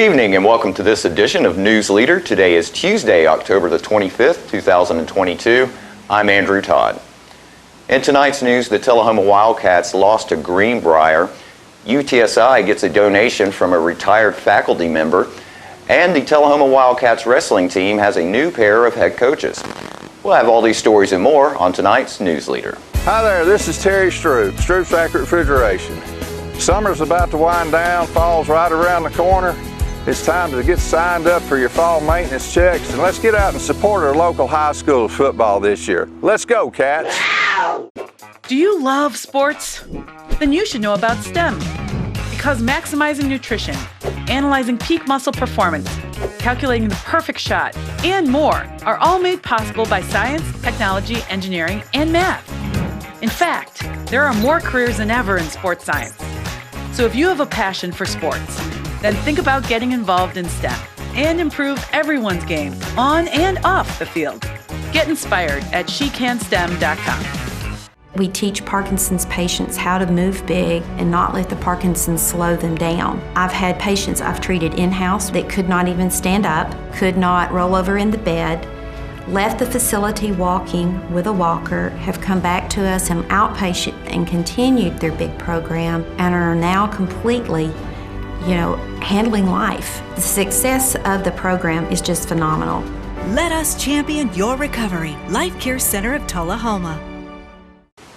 evening and welcome to this edition of News Leader. Today is Tuesday, October the 25th, 2022. I'm Andrew Todd. In tonight's news, the Tullahoma Wildcats lost to Greenbrier. UTSI gets a donation from a retired faculty member. And the Tullahoma Wildcats wrestling team has a new pair of head coaches. We'll have all these stories and more on tonight's News Leader. Hi there, this is Terry Stroop, Stroop's Accurate Refrigeration. Summer's about to wind down, fall's right around the corner. It's time to get signed up for your fall maintenance checks, and let's get out and support our local high school football this year. Let's go, Cats! Do you love sports? Then you should know about STEM. Because maximizing nutrition, analyzing peak muscle performance, calculating the perfect shot, and more are all made possible by science, technology, engineering, and math. In fact, there are more careers than ever in sports science. So if you have a passion for sports, then think about getting involved in STEM and improve everyone's game on and off the field. Get inspired at SheCanSTEM.com. We teach Parkinson's patients how to move big and not let the Parkinson's slow them down. I've had patients I've treated in-house that could not even stand up, could not roll over in the bed, left the facility walking with a walker, have come back to us in outpatient and continued their big program and are now completely, handling life. The success of the program is just phenomenal. Let us champion your recovery. Life Care Center of Tullahoma.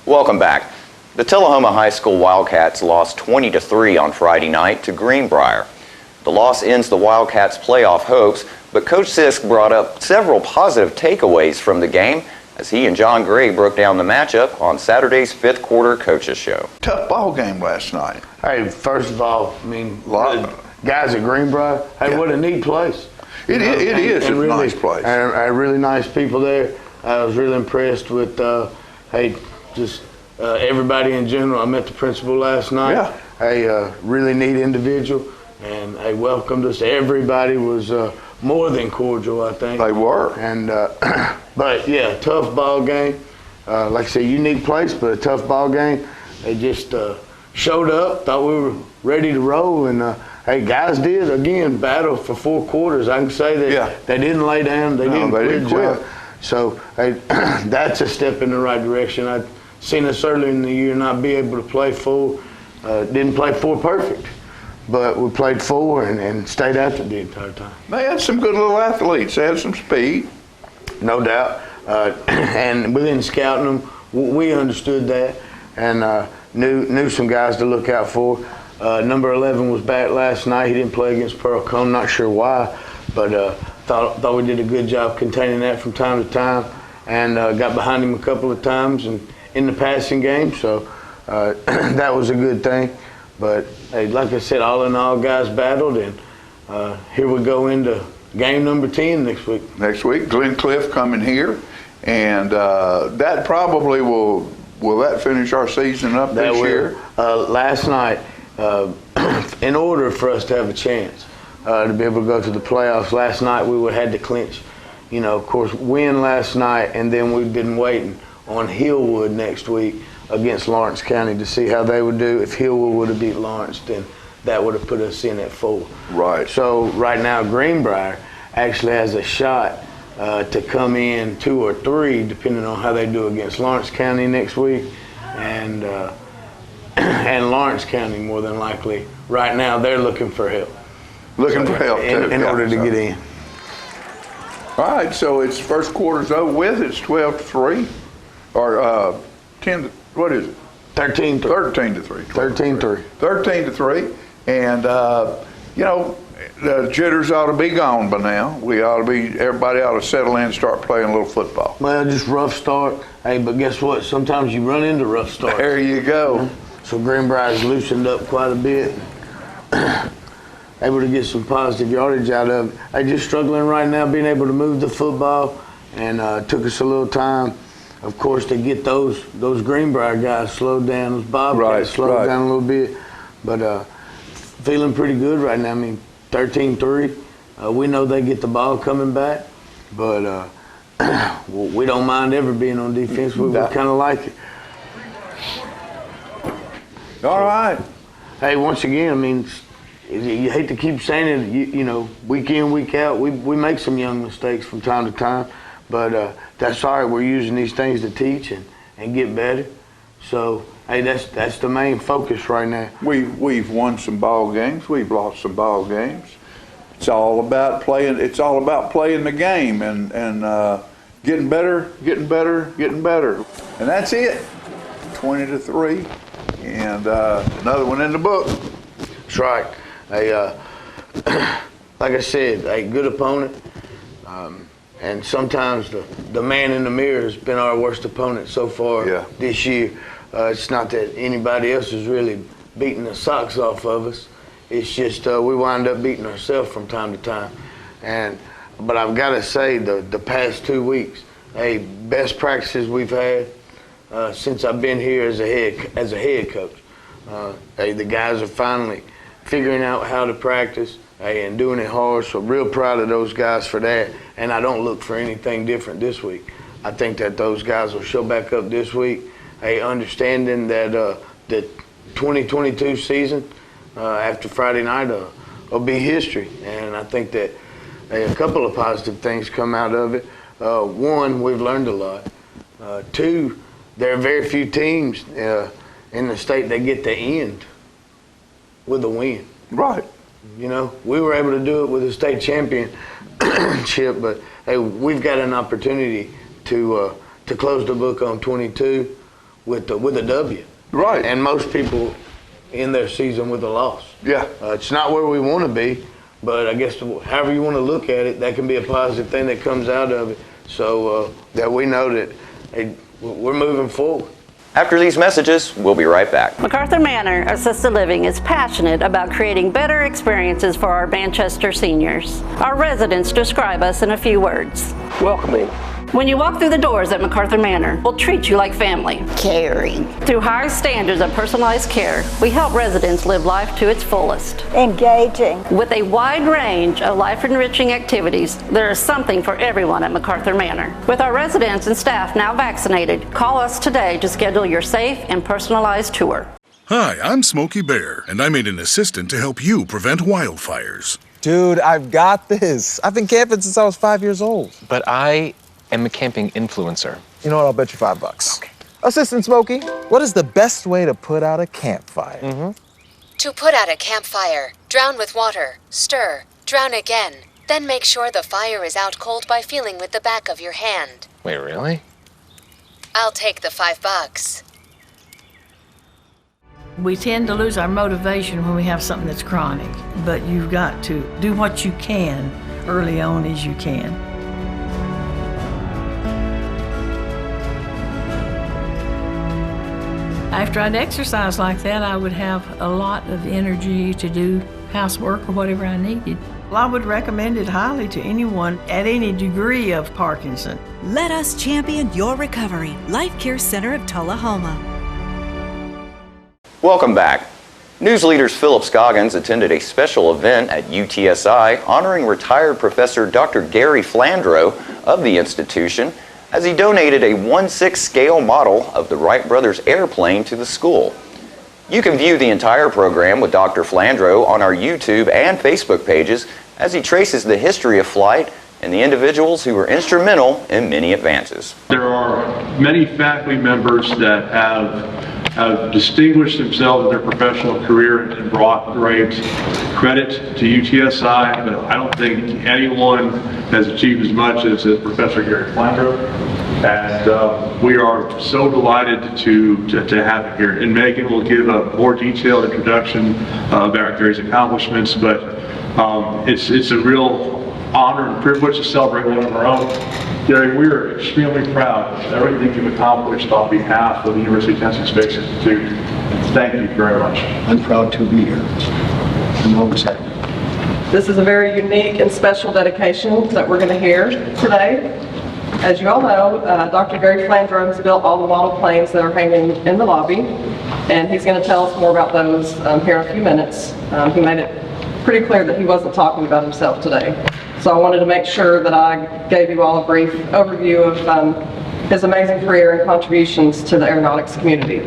Welcome back. The Tullahoma High School Wildcats lost 20-3 on Friday night to Greenbrier. The loss ends the Wildcats' playoff hopes, but Coach Sisk brought up several positive takeaways from the game as he and John Gray broke down the matchup on Saturday's fifth quarter coaches show. Tough ball game last night. Hey, first of all, guys at Greenbrier, what a neat place. It is a really, nice place. And really nice people there. I was really impressed with, everybody in general. I met the principal last night. Yeah. Really neat individual, and they welcomed us. Everybody was more than cordial, I think. They were. And but yeah, tough ball game. Like I said, unique place, but a tough ball game. They just showed up, thought we were ready to roll, and guys did again battle for 4 quarters. I can say that they didn't lay down. They didn't quit. So that's a step in the right direction. I'd seen us earlier in the year not be able to play full. Didn't play 4 perfect, but we played 4 and stayed after the entire time. They had some good little athletes. They had some speed. No doubt. And within scouting them, we understood that and knew some guys to look out for. Number 11 was back last night. He didn't play against Pearl Cone. Not sure why, but thought we did a good job containing that from time to time, and got behind him a couple of times and in the passing game. So that was a good thing. But hey, like I said, all in all, guys battled, and here we go into game number 10 next week. Next week, Glen Cliff coming here, and that probably will that finish our season up this year? Last night, in order for us to have a chance to be able to go to the playoffs, last night we would have had to clinch, of course, win last night, and then we've been waiting on Hillwood next week against Lawrence County to see how they would do. If Hillwood would have beat Lawrence, then that would have put us in at 4. Right. So right now Greenbrier actually has a shot to come in 2 or 3, depending on how they do against Lawrence County next week, and Lawrence County more than likely. Right now they're looking for help. Looking for help in order to get in. All right, so it's first quarter's over with. It's 12-3, or 10. What is it? 13-3. 13-3. 13-3. 13-3, and the jitters ought to be gone by now. Everybody ought to settle in and start playing a little football. Well, just rough start. Hey, but guess what? Sometimes you run into rough starts. There you go. So Greenbrier's loosened up quite a bit. Able to get some positive yardage out of it. They're just struggling right now being able to move the football, and took us a little time, of course, to get those Greenbrier guys slowed down, those Bobcats slowed down a little bit. But feeling pretty good right now. 13-3. We know they get the ball coming back, but we don't mind ever being on defense. We kind of like it. All right. Hey, once again, you hate to keep saying it, you know, week in, week out, we make some young mistakes from time to time, but that's all right. We're using these things to teach and get better. So, hey, that's the main focus right now. We've won some ball games. We've lost some ball games. It's all about playing. It's all about playing the game and getting better, getting better, getting better. And that's it. 20-3, and another one in the book. That's right. Like I said, a good opponent, and sometimes the man in the mirror has been our worst opponent so far this year. It's not that anybody else is really beating the socks off of us. It's just we wind up beating ourselves from time to time. But I've got to say, the past 2 weeks, best practices we've had since I've been here as a head coach. The guys are finally figuring out how to practice and doing it hard, so real proud of those guys for that. And I don't look for anything different this week. I think that those guys will show back up this week, understanding that the 2022 season after Friday night will be history. And I think that a couple of positive things come out of it. One, we've learned a lot. Two, there are very few teams in the state that get to end with a win. Right. You know, we were able to do it with a state championship, but hey, we've got an opportunity to close the book on 22 with a W. Right. And most people end their season with a loss. Yeah. It's not where we want to be, but I guess however you want to look at it, that can be a positive thing that comes out of it. So that we know that we're moving forward. After these messages, we'll be right back. MacArthur Manor Assisted Living is passionate about creating better experiences for our Manchester seniors. Our residents describe us in a few words. Welcoming. When you walk through the doors at MacArthur Manor, we'll treat you like family. Caring. Through high standards of personalized care, we help residents live life to its fullest. Engaging. With a wide range of life-enriching activities, there is something for everyone at MacArthur Manor. With our residents and staff now vaccinated, call us today to schedule your safe and personalized tour. Hi, I'm Smokey Bear, and I made an assistant to help you prevent wildfires. Dude, I've got this. I've been camping since I was 5 years old. But I am a camping influencer. You know what? I'll bet you $5. Okay. Assistant Smokey, what is the best way to put out a campfire? To put out a campfire, drown with water, stir, drown again. Then make sure the fire is out cold by feeling with the back of your hand. Wait, really? I'll take the $5. We tend to lose our motivation when we have something that's chronic, but you've got to do what you can early on as you can. After I'd exercise like that, I would have a lot of energy to do housework or whatever I needed. Well, I would recommend it highly to anyone at any degree of Parkinson. Let us champion your recovery. Life Care Center of Tullahoma. Welcome back. News leaders Philip Scoggins attended a special event at UTSI honoring retired Professor Dr. Gary Flandro of the institution as he donated a 1/6 scale model of the Wright brothers airplane to the school. You can view the entire program with Dr. Flandro on our YouTube and Facebook pages as he traces the history of flight and the individuals who were instrumental in many advances. There are many faculty members that have distinguished themselves in their professional career and brought great credit to UTSI, but I don't think anyone has achieved as much as Professor Gary Flandro. And we are so delighted to have him here. And Megan will give a more detailed introduction about Gary's accomplishments, but it's a real honor and privilege to celebrate one of our own. Gary, we are extremely proud of everything you've accomplished on behalf of the University of Tennessee Space Institute. Thank you very much. I'm proud to be here. I'm always happy. This is a very unique and special dedication that we're going to hear today. As you all know, Dr. Gary Flandro has built all the model planes that are hanging in the lobby, and he's going to tell us more about those here in a few minutes. He made it pretty clear that he wasn't talking about himself today. So I wanted to make sure that I gave you all a brief overview of his amazing career and contributions to the aeronautics community.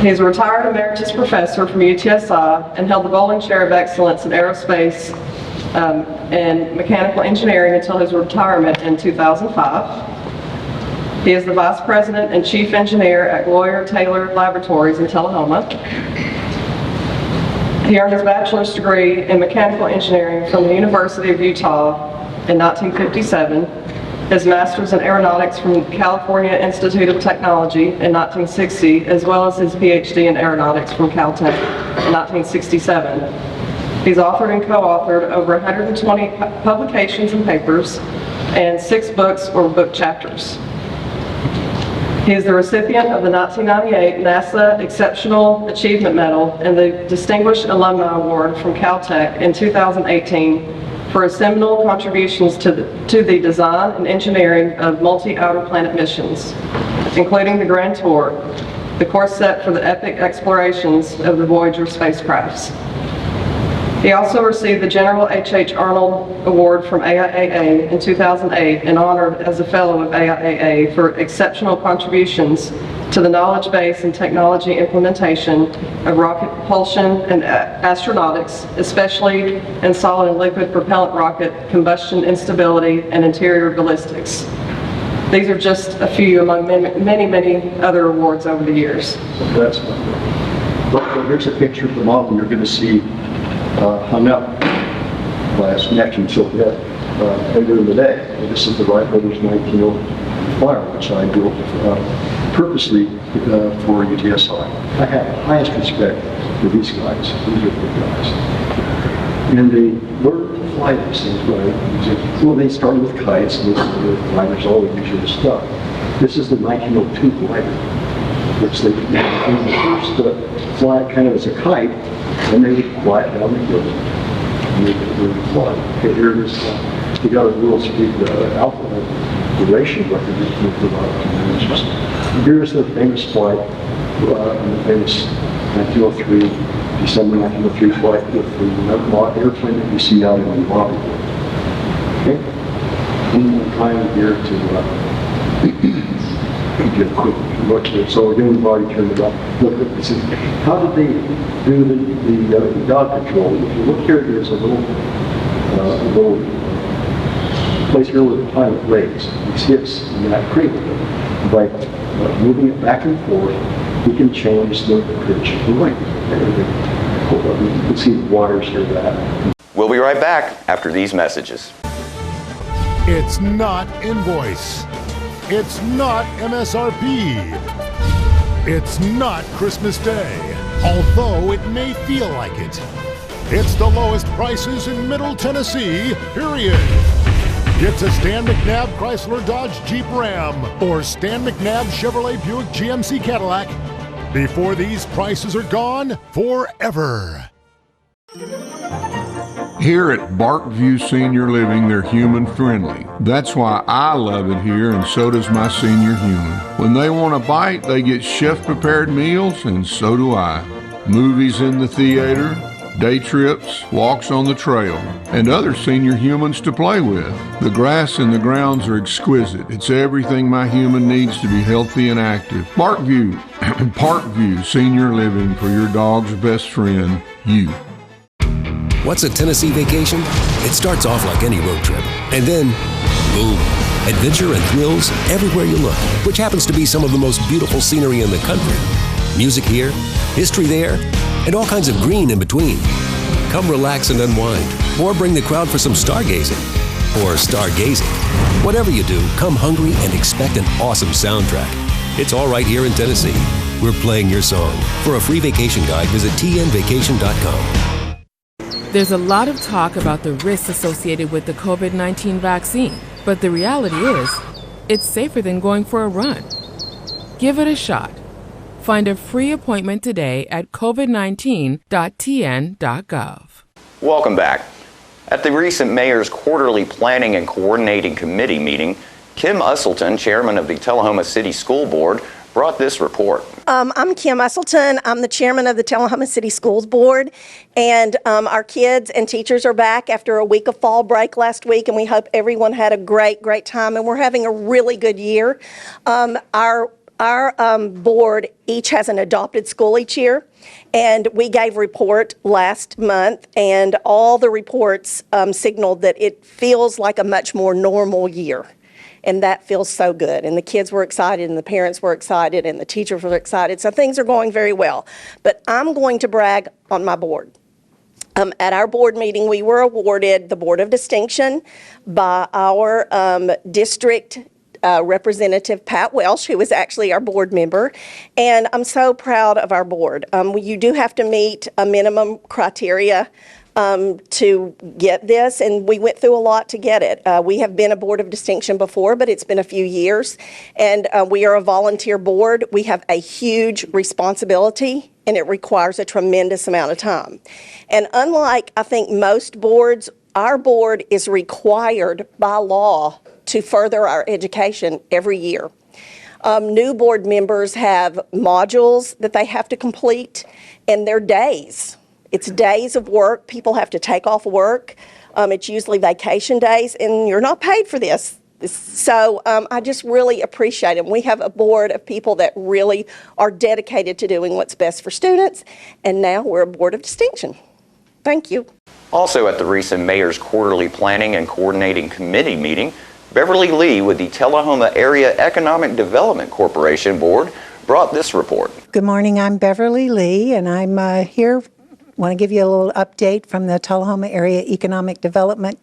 He's a retired emeritus professor from UTSI and held the Bowling Chair of Excellence in Aerospace and Mechanical Engineering until his retirement in 2005. He is the Vice President and Chief Engineer at Gloyer Taylor Laboratories in Tullahoma. He earned his bachelor's degree in mechanical engineering from the University of Utah in 1957, his master's in aeronautics from California Institute of Technology in 1960, as well as his PhD in aeronautics from Caltech in 1967. He's authored and co-authored over 120 publications and papers and 6 books or book chapters. He is the recipient of the 1998 NASA Exceptional Achievement Medal and the Distinguished Alumni Award from Caltech in 2018 for his seminal contributions to the design and engineering of multi-outer planet missions, including the Grand Tour, the course set for the epic explorations of the Voyager spacecrafts. He also received the General H.H. Arnold Award from AIAA in 2008 and honored as a Fellow of AIAA for exceptional contributions to the knowledge base and technology implementation of rocket propulsion and astronautics, especially in solid and liquid propellant rocket combustion instability and interior ballistics. These are just a few among many other awards over the years. That's wonderful. Here's a picture of the model you're going to see hung up last next until later in the day. And this is the Wright Brothers 1901 flyer, which I built purposely for UTSI. I have the highest respect for these guys. These are good guys. And they learn to fly these things, right? Well, they started with kites, and the gliders, all the usual stuff. This is the 1902 glider, which they first fly kind of as a kite, and they would fly it down the hill, and they would fly. Okay, here it is. We got a world speed alpha duration record with about 2 minutes. Here's the famous flight, the famous 1903, December 1903 flight with the airplane that you see out in the lobby. Okay? I'm trying here to get a quick look here. So again, we've already turned it up. Look at this. How did they do the yaw control? If you look here, there's a little place here where the pilot lays. He sits in that cradle. By moving it back and forth, we can change the pitch of the wing. You can see the wires here that. We'll be right back after these messages. It's not invoice. It's not MSRP. It's not Christmas Day, although it may feel like it. It's the lowest prices in Middle Tennessee, period. It's a Stan McNabb Chrysler Dodge Jeep Ram or Stan McNabb Chevrolet Buick GMC Cadillac before these prices are gone forever. Here at Barkview Senior Living, they're human friendly. That's why I love it here, and so does my senior human. When they want a bite, they get chef-prepared meals, and so do I. Movies in the theater, day trips, walks on the trail, and other senior humans to play with. The grass and the grounds are exquisite. It's everything my human needs to be healthy and active. Parkview Senior Living, for your dog's best friend, you. What's a Tennessee vacation? It starts off like any road trip, and then, boom, adventure and thrills everywhere you look, which happens to be some of the most beautiful scenery in the country. Music here, history there, and all kinds of green in between. Come relax and unwind, or bring the crowd for some stargazing, or stargazing. Whatever you do, come hungry and expect an awesome soundtrack. It's all right here in Tennessee. We're playing your song. For a free vacation guide, visit tnvacation.com. There's a lot of talk about the risks associated with the COVID-19 vaccine, but the reality is, it's safer than going for a run. Give it a shot. Find a free appointment today at covid19.tn.gov. Welcome back. At the recent Mayor's Quarterly Planning and Coordinating Committee meeting, Kim Usselton, chairman of the Tullahoma City School Board, brought this report. I'm Kim Usselton. I'm the chairman of the Tullahoma City Schools Board, and our kids and teachers are back after a week of fall break last week, and we hope everyone had a great time, and we're having a really good year. Our Our board each has an adopted school each year, and we gave a report last month, and all the reports signaled that it feels like a much more normal year. And that feels so good. And the kids were excited, and the parents were excited, and the teachers were excited. So things are going very well. But I'm going to brag on my board. At our board meeting, we were awarded the Board of Distinction by our district Representative Pat Welsh, who is actually our board member. And I'm so proud of our board. You do have to meet a minimum criteria to get this, and we went through a lot to get it. We have been a Board of Distinction before, but it's been a few years, and we are a volunteer board. We have a huge responsibility, and it requires a tremendous amount of time. And unlike, I think, most boards, our board is required by law to further our education every year. New board members have modules that they have to complete, and they're days. It's days of work. People have to take off work. It's usually vacation days, and you're not paid for this. So I just really appreciate it. We have a board of people that really are dedicated to doing what's best for students, and now we're a Board of Distinction. Thank you. Also at the recent Mayor's Quarterly Planning and Coordinating Committee meeting, Beverly Lee with the Tullahoma Area Economic Development Corporation Board brought this report. Good morning, I'm Beverly Lee, and I'm here. Want to give you a little update from the Tullahoma Area Economic Development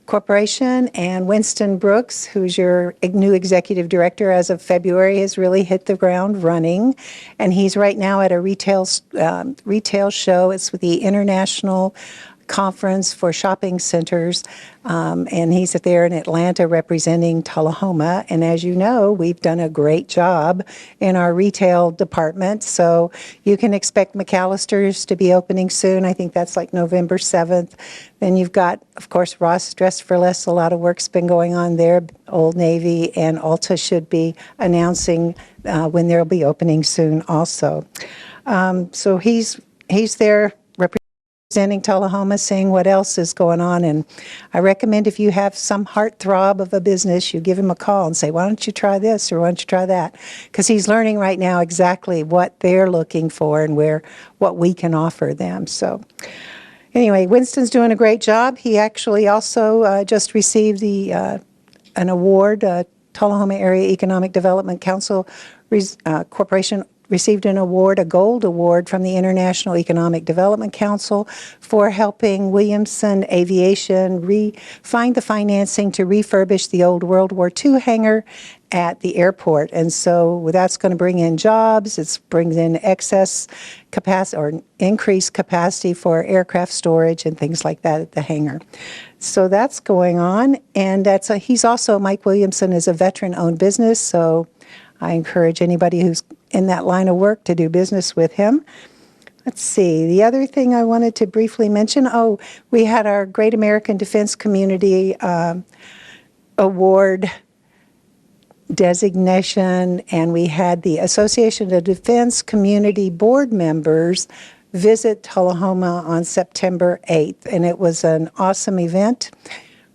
Corporation, and Winston Brooks, who's your new executive director as of February, has really hit the ground running, and he's right now at a retail show. It's with the International Conference for Shopping Centers, and he's there in Atlanta representing Tullahoma. And as you know, we've done a great job in our retail department, so you can expect McAllister's to be opening soon. I think that's like November 7th. Then you've got, of course, Ross Dress for Less. A lot of work's been going on there. Old Navy and Ulta should be announcing when they'll be opening soon also. So he's there representing Tullahoma, seeing what else is going on. And I recommend if you have some heartthrob of a business, you give him a call and say, why don't you try this or why don't you try that? Because he's learning right now exactly what they're looking for and what we can offer them. So anyway, Winston's doing a great job. He actually also just received an award. Tullahoma Area Economic Development Council Corporation received an award, a gold award from the International Economic Development Council for helping Williamson Aviation find the financing to refurbish the old World War II hangar at the airport. And so that's going to bring in jobs. It brings in excess capacity or increased capacity for aircraft storage and things like that at the hangar. So that's going on. And Mike Williamson is a veteran-owned business, so I encourage anybody who's in that line of work to do business with him. Let's see, the other thing I wanted to briefly mention, we had our Great American Defense Community Award designation, and we had the Association of Defense Community Board members visit Tullahoma on September 8th, and it was an awesome event.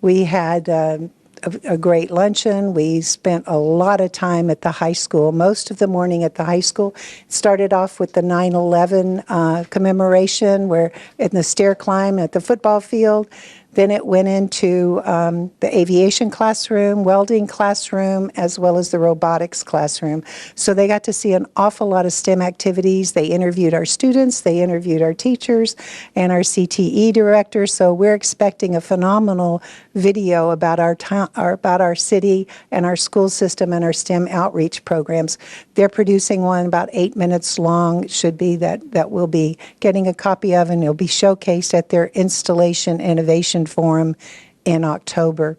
We had a great luncheon. We spent a lot of time at the high school, most of the morning at the high school. It started off with the 9/11 commemoration where in the stair climb at the football field. Then it went into the aviation classroom, welding classroom, as well as the robotics classroom. So they got to see an awful lot of STEM activities. They interviewed our students, they interviewed our teachers, and our CTE director. So we're expecting a phenomenal video about about our city and our school system and our STEM outreach programs. They're producing one about 8 minutes long. It should be that we'll be getting a copy of, and it'll be showcased at their Installation Innovation Forum in October.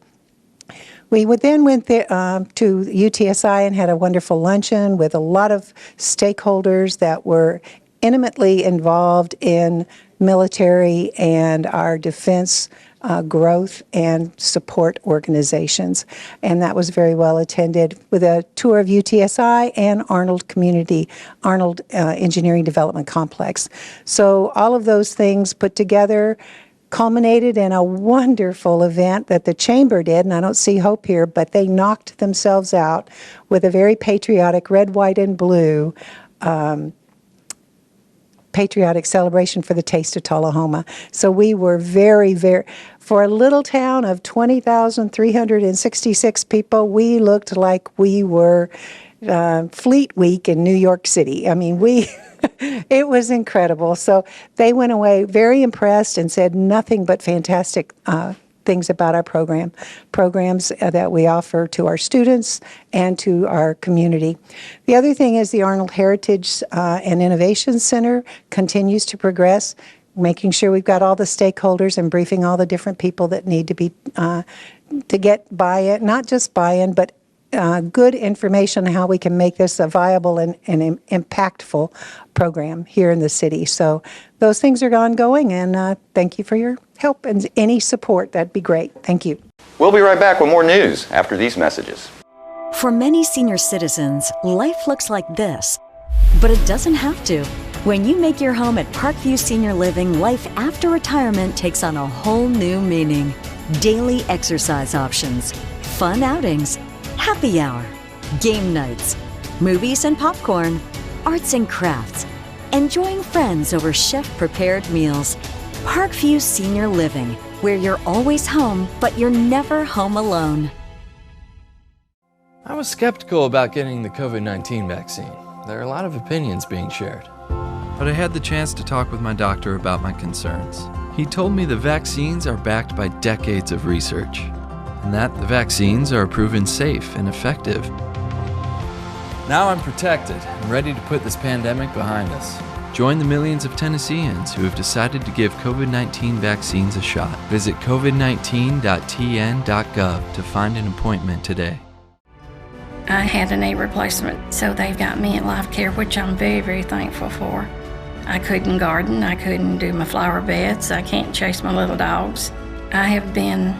We then went there, to UTSI and had a wonderful luncheon with a lot of stakeholders that were intimately involved in military and our defense growth and support organizations. And that was very well attended with a tour of UTSI and Arnold Engineering Development Complex. So all of those things put together, culminated in a wonderful event that the Chamber did, and I don't see Hope here, but they knocked themselves out with a very patriotic red, white, and blue patriotic celebration for the Taste of Tullahoma. So we were very, for a little town of 20,366 people, we looked like we were Fleet Week in New York City. I mean, it was incredible. So they went away very impressed and said nothing but fantastic things about our programs that we offer to our students and to our community. The other thing is the Arnold Heritage and Innovation Center continues to progress, making sure we've got all the stakeholders and briefing all the different people that need to be to get buy-in, not just buy-in, but good information on how we can make this a viable and impactful program here in the city. So those things are ongoing, and thank you for your help and any support. That'd be great. Thank you. We'll be right back with more news after these messages. For many senior citizens, life looks like this, but it doesn't have to. When you make your home at Parkview Senior Living, life after retirement takes on a whole new meaning. Daily exercise options, fun outings, happy hour, game nights, movies and popcorn, arts and crafts, enjoying friends over chef-prepared meals. Parkview Senior Living, where you're always home, but you're never home alone. I was skeptical about getting the COVID-19 vaccine. There are a lot of opinions being shared. But I had the chance to talk with my doctor about my concerns. He told me the vaccines are backed by decades of research, and that the vaccines are proven safe and effective. Now I'm protected and ready to put this pandemic behind us. Join the millions of Tennesseans who have decided to give COVID-19 vaccines a shot. Visit covid19.tn.gov to find an appointment today. I had a knee replacement, so they've got me in life care, which I'm very, very thankful for. I couldn't garden, I couldn't do my flower beds, I can't chase my little dogs. I have been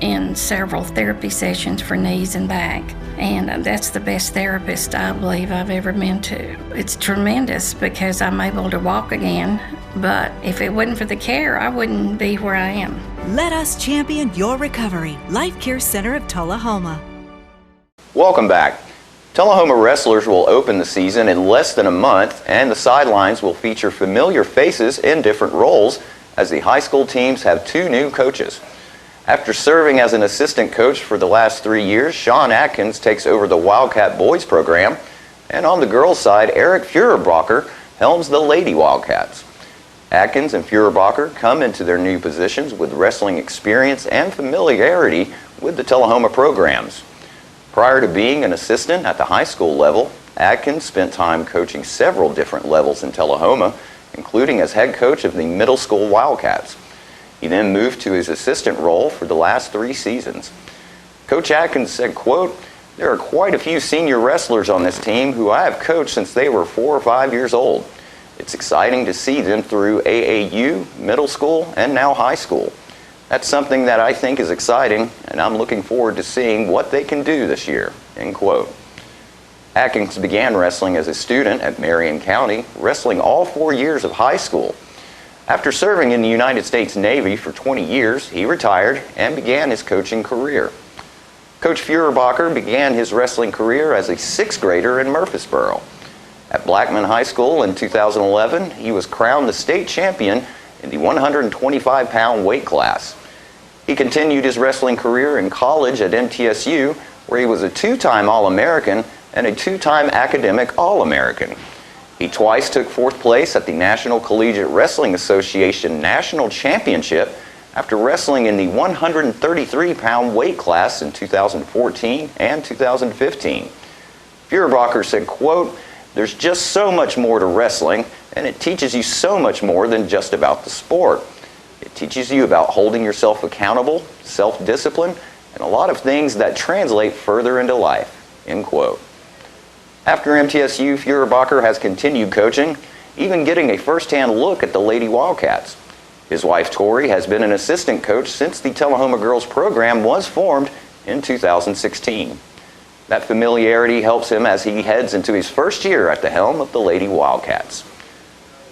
in several therapy sessions for knees and back, and that's the best therapist I believe I've ever been to. It's tremendous because I'm able to walk again, but if it wasn't for the care, I wouldn't be where I am. Let us champion your recovery. Life Care Center of Tullahoma. Welcome back. Tullahoma wrestlers will open the season in less than a month, and the sidelines will feature familiar faces in different roles as the high school teams have 2 new coaches. After serving as an assistant coach for the last 3 years, Sean Atkins takes over the Wildcat Boys program, and on the girls' side, Eric Feuerbacher helms the Lady Wildcats. Atkins and Feuerbacher come into their new positions with wrestling experience and familiarity with the Tullahoma programs. Prior to being an assistant at the high school level, Atkins spent time coaching several different levels in Tullahoma, including as head coach of the middle school Wildcats. He then moved to his assistant role for the last 3 seasons. Coach Atkins said, quote, "There are quite a few senior wrestlers on this team who I have coached since they were 4 or 5 years old. It's exciting to see them through AAU, middle school, and now high school. That's something that I think is exciting, and I'm looking forward to seeing what they can do this year," end quote. Atkins began wrestling as a student at Marion County, wrestling all 4 years of high school. After serving in the United States Navy for 20 years, he retired and began his coaching career. Coach Feuerbacher began his wrestling career as a 6th grader in Murfreesboro. At Blackman High School in 2011, he was crowned the state champion in the 125-pound weight class. He continued his wrestling career in college at MTSU, where he was a 2-time All-American and a 2-time academic All-American. He twice took 4th place at the National Collegiate Wrestling Association National Championship after wrestling in the 133-pound weight class in 2014 and 2015. Feuerbacher said, quote, "There's just so much more to wrestling, and it teaches you so much more than just about the sport. It teaches you about holding yourself accountable, self-discipline, and a lot of things that translate further into life," end quote. After MTSU, Feuerbacher has continued coaching, even getting a first-hand look at the Lady Wildcats. His wife, Tori, has been an assistant coach since the Tullahoma Girls program was formed in 2016. That familiarity helps him as he heads into his first year at the helm of the Lady Wildcats.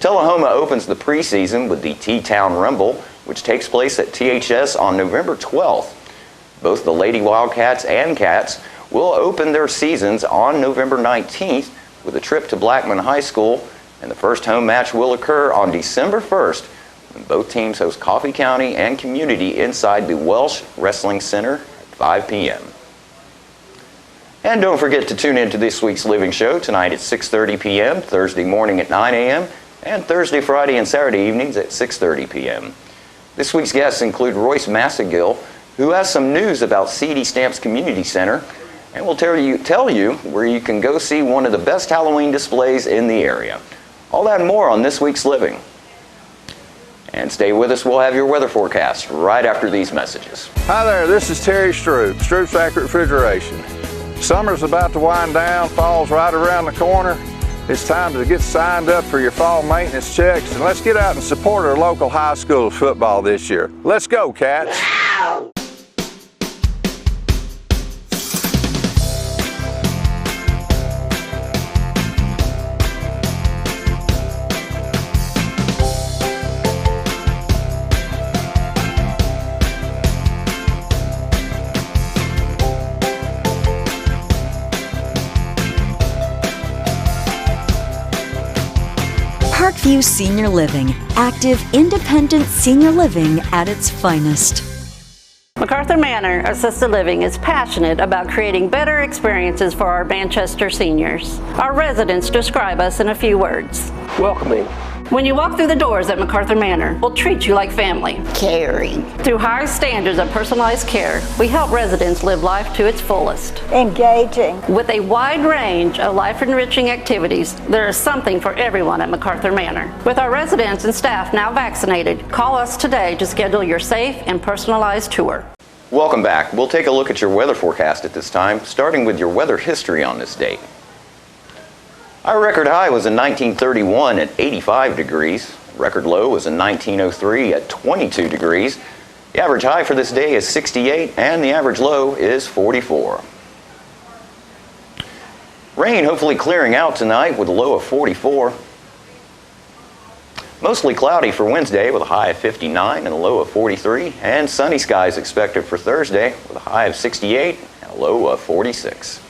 Tullahoma opens the preseason with the T-Town Rumble, which takes place at THS on November 12th. Both the Lady Wildcats and Cats will open their seasons on November 19th with a trip to Blackman High School, and the first home match will occur on December 1st when both teams host Coffee County and Community inside the Welsh Wrestling Center at 5 p.m. And don't forget to tune in to this week's Living Show tonight at 6:30 p.m., Thursday morning at 9 a.m., and Thursday, Friday, and Saturday evenings at 6:30 p.m. This week's guests include Royce Massagill, who has some news about C.D. Stamps Community Center, and will tell you where you can go see one of the best Halloween displays in the area. All that and more on this week's Living. And stay with us, we'll have your weather forecast right after these messages. Hi there, this is Terry Stroop, Stroop's Accurate Refrigeration. Summer's about to wind down, fall's right around the corner. It's time to get signed up for your fall maintenance checks, and let's get out and support our local high school football this year. Let's go, Cats! Ow! Parkview Senior Living, active, independent senior living at its finest. MacArthur Manor Assisted Living is passionate about creating better experiences for our Manchester seniors. Our residents describe us in a few words. Welcoming. When you walk through the doors at MacArthur Manor, we'll treat you like family. Caring. Through high standards of personalized care, we help residents live life to its fullest. Engaging. With a wide range of life-enriching activities, there is something for everyone at MacArthur Manor. With our residents and staff now vaccinated, call us today to schedule your safe and personalized tour. Welcome back. We'll take a look at your weather forecast at this time, starting with your weather history on this date. Our record high was in 1931 at 85 degrees. Record low was in 1903 at 22 degrees. The average high for this day is 68 and the average low is 44. Rain hopefully clearing out tonight with a low of 44. Mostly cloudy for Wednesday with a high of 59 and a low of 43. And sunny skies expected for Thursday with a high of 68 and a low of 46.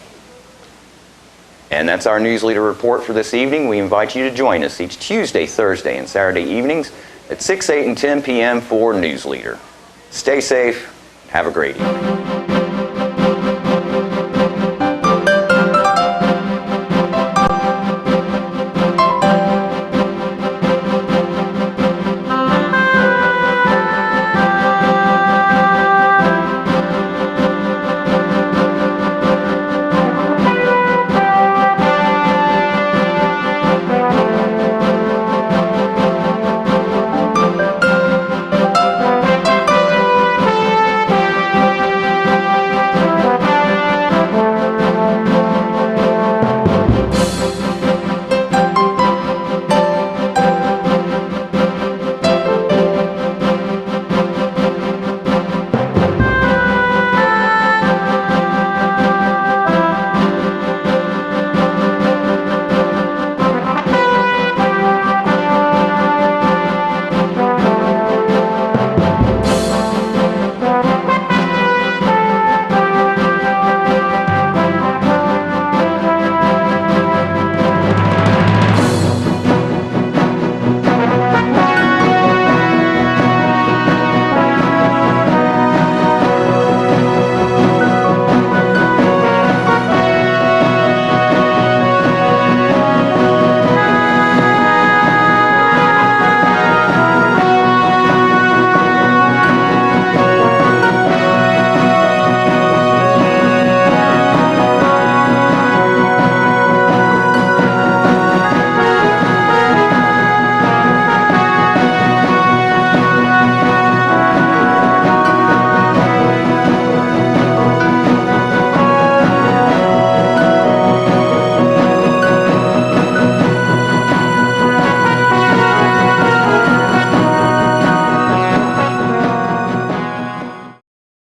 And that's our News Leader report for this evening. We invite you to join us each Tuesday, Thursday, and Saturday evenings at 6, 8, and 10 p.m. for News Leader. Stay safe. Have a great evening.